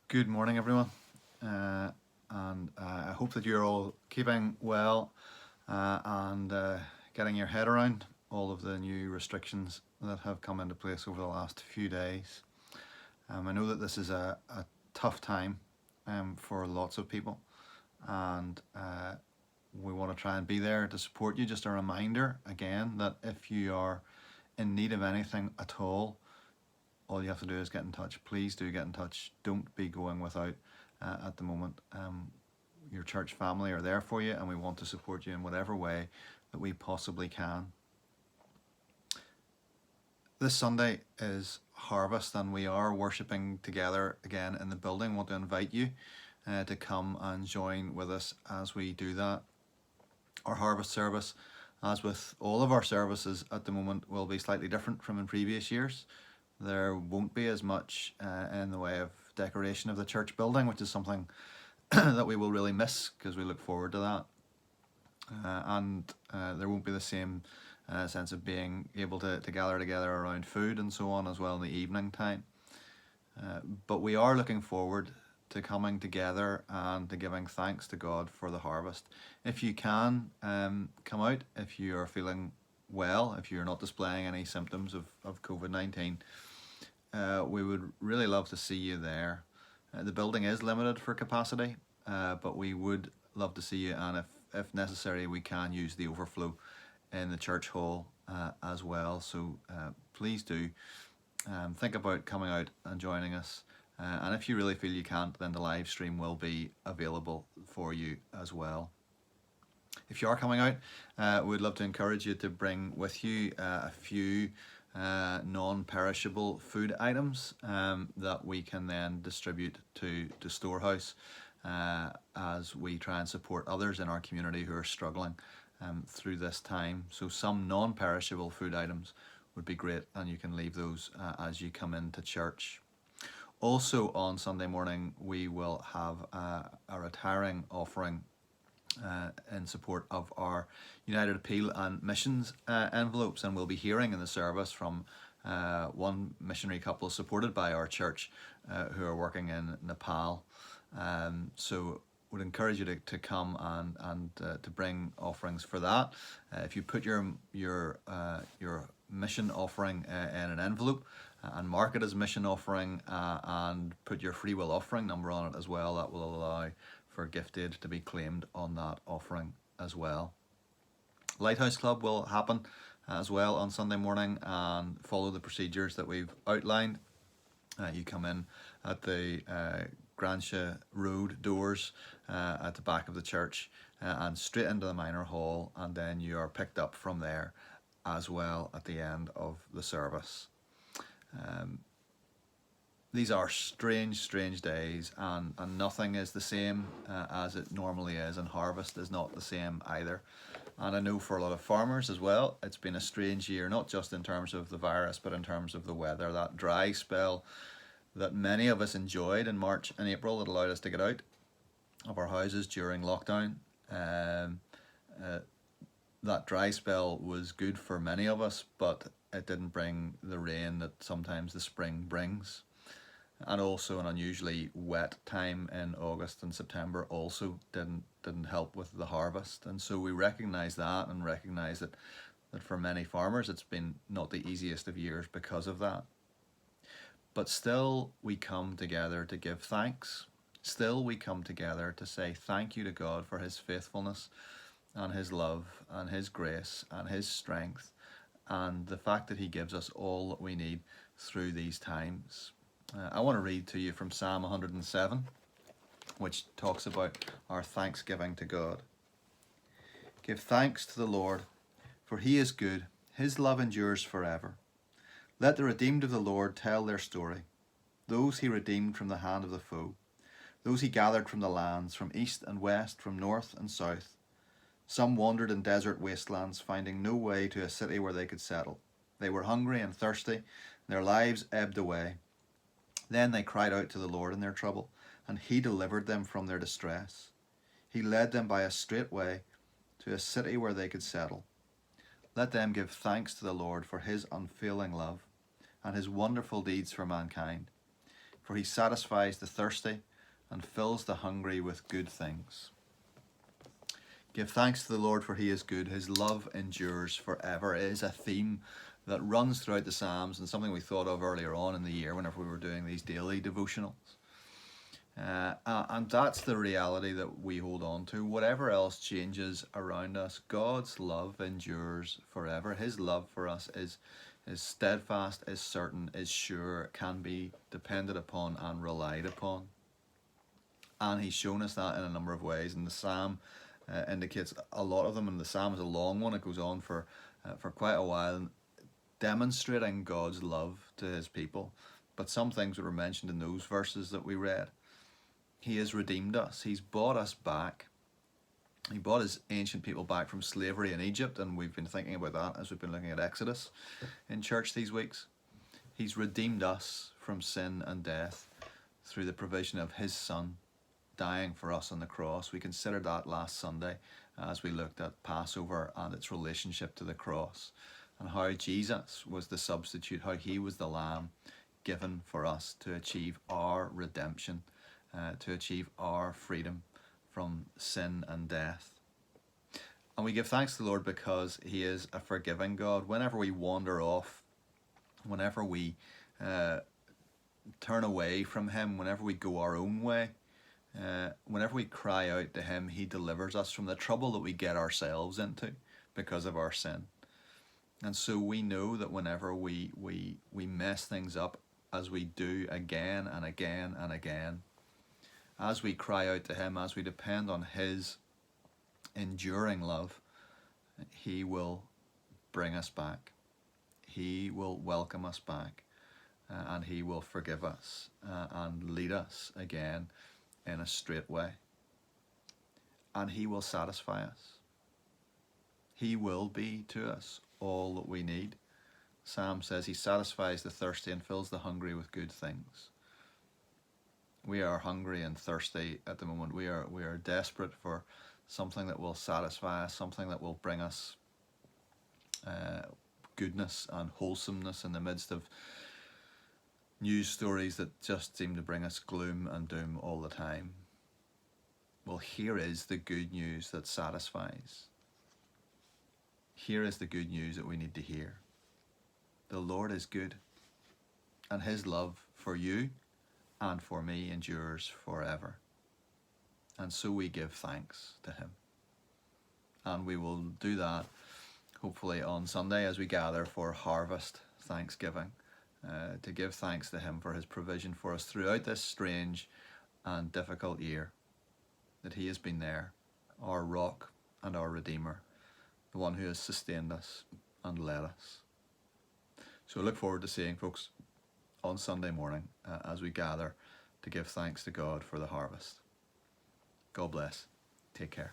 Good morning, everyone, and I hope that you're all keeping well and getting your head around all of the new restrictions that have come into place over the last few days. I know that this is a tough time for lots of people, and we want to try and be there to support you. Just a reminder again that if you are in need of anything at all you have to do is get in touch. Please do get in touch. Don't be going without at the moment. Your church family are there for you, and we want to support you in whatever way that we possibly can. This Sunday is Harvest, and we are worshipping together again in the building. I want to invite you to come and join with us as we do that. Our Harvest service, as with all of our services at the moment, will be slightly different from in previous years. There won't be as much in the way of decoration of the church building, which is something that we will really miss because we look forward to that. And there won't be the same sense of being able to gather together around food and so on as well in the evening time. But we are looking forward to coming together and to giving thanks to God for the harvest. If you can, come out if you are feeling well, if you're not displaying any symptoms of COVID-19. We would really love to see you there. The building is limited for capacity, but we would love to see you, and if necessary, we can use the overflow in the church hall as well. So please do think about coming out and joining us. And if you really feel you can't, then the live stream will be available for you as well. If you are coming out, we'd love to encourage you to bring with you a few non-perishable food items that we can then distribute to Storehouse as we try and support others in our community who are struggling through this time. So some non-perishable food items would be great, and you can leave those as you come into church. Also on Sunday morning, we will have a retiring offering in support of our United Appeal and Missions envelopes, and we'll be hearing in the service from one missionary couple supported by our church who are working in Nepal. So would encourage you to come and to bring offerings for that. If you put your mission offering in an envelope and mark it as mission offering and put your free will offering number on it as well, that will allow for gift aid to be claimed on that offering as well. Lighthouse Club will happen as well on Sunday morning and follow the procedures that we've outlined. You come in at the Gransha Road doors at the back of the church and straight into the minor hall, and then you are picked up from there as well at the end of the service. These are strange days, and nothing is the same as it normally is, and harvest is not the same either. And I know for a lot of farmers as well, it's been a strange year, not just in terms of the virus, but in terms of the weather. That dry spell that many of us enjoyed in March and April that allowed us to get out of our houses during lockdown. That dry spell was good for many of us, but it didn't bring the rain that sometimes the spring brings. And also an unusually wet time in August and September also didn't help with the harvest. And so we recognise that, and recognise that for many farmers it's been not the easiest of years because of that. But still we come together to give thanks. Still we come together to say thank you to God for his faithfulness and his love and his grace and his strength, and the fact that he gives us all that we need through these times. I want to read to you from Psalm 107, which talks about our thanksgiving to God. Give thanks to the Lord, for he is good. His love endures forever. Let the redeemed of the Lord tell their story, those he redeemed from the hand of the foe, those he gathered from the lands, from east and west, from north and south. Some wandered in desert wastelands, finding no way to a city where they could settle. They were hungry and thirsty, and their lives ebbed away. Then they cried out to the Lord in their trouble, and he delivered them from their distress. He led them by a straight way to a city where they could settle. Let them give thanks to the Lord for his unfailing love and his wonderful deeds for mankind. for he satisfies the thirsty and fills the hungry with good things. Give thanks to the Lord, for he is good. His love endures forever. It is a theme that runs throughout the Psalms, and something we thought of earlier on in the year whenever we were doing these daily devotionals. And that's the reality that we hold on to. Whatever else changes around us, God's love endures forever. His love for us is steadfast, is certain, is sure, can be depended upon and relied upon. And he's shown us that in a number of ways. And the psalm indicates a lot of them. And the psalm is a long one. It goes on for quite a while, demonstrating God's love to his people. But some things that were mentioned in those verses that we read. He has redeemed us. He's bought us back. He bought his ancient people back from slavery in Egypt, and we've been thinking about that as we've been looking at Exodus in church these weeks. He's redeemed us from sin and death through the provision of his Son dying for us on the cross. We considered that last Sunday as we looked at Passover and its relationship to the cross, and how Jesus was the substitute, how he was the lamb given for us to achieve our redemption, to achieve our freedom from sin and death. And we give thanks to the Lord because he is a forgiving God. Whenever we wander off, whenever we turn away from him, whenever we go our own way, whenever we cry out to him, he delivers us from the trouble that we get ourselves into because of our sin. And so we know that whenever we mess things up, as we do again and again and again, as we cry out to him, as we depend on his enduring love, he will bring us back. He will welcome us back, and he will forgive us and lead us again in a straight way. And he will satisfy us. He will be to us all that we need. Psalm says he satisfies the thirsty and fills the hungry with good things. We are hungry and thirsty at the moment. We are desperate for something that will satisfy us, something that will bring us goodness and wholesomeness in the midst of news stories that just seem to bring us gloom and doom all the time. Well, here is the good news that satisfies. Here is the good news that we need to hear. The Lord is good, and his love for you and for me endures forever. And so we give thanks to him. And we will do that hopefully on Sunday as we gather for harvest thanksgiving, to give thanks to him for his provision for us throughout this strange and difficult year, that he has been there, our rock and our redeemer, the one who has sustained us and led us. So I look forward to seeing folks on Sunday morning as we gather to give thanks to God for the harvest. God bless. Take care.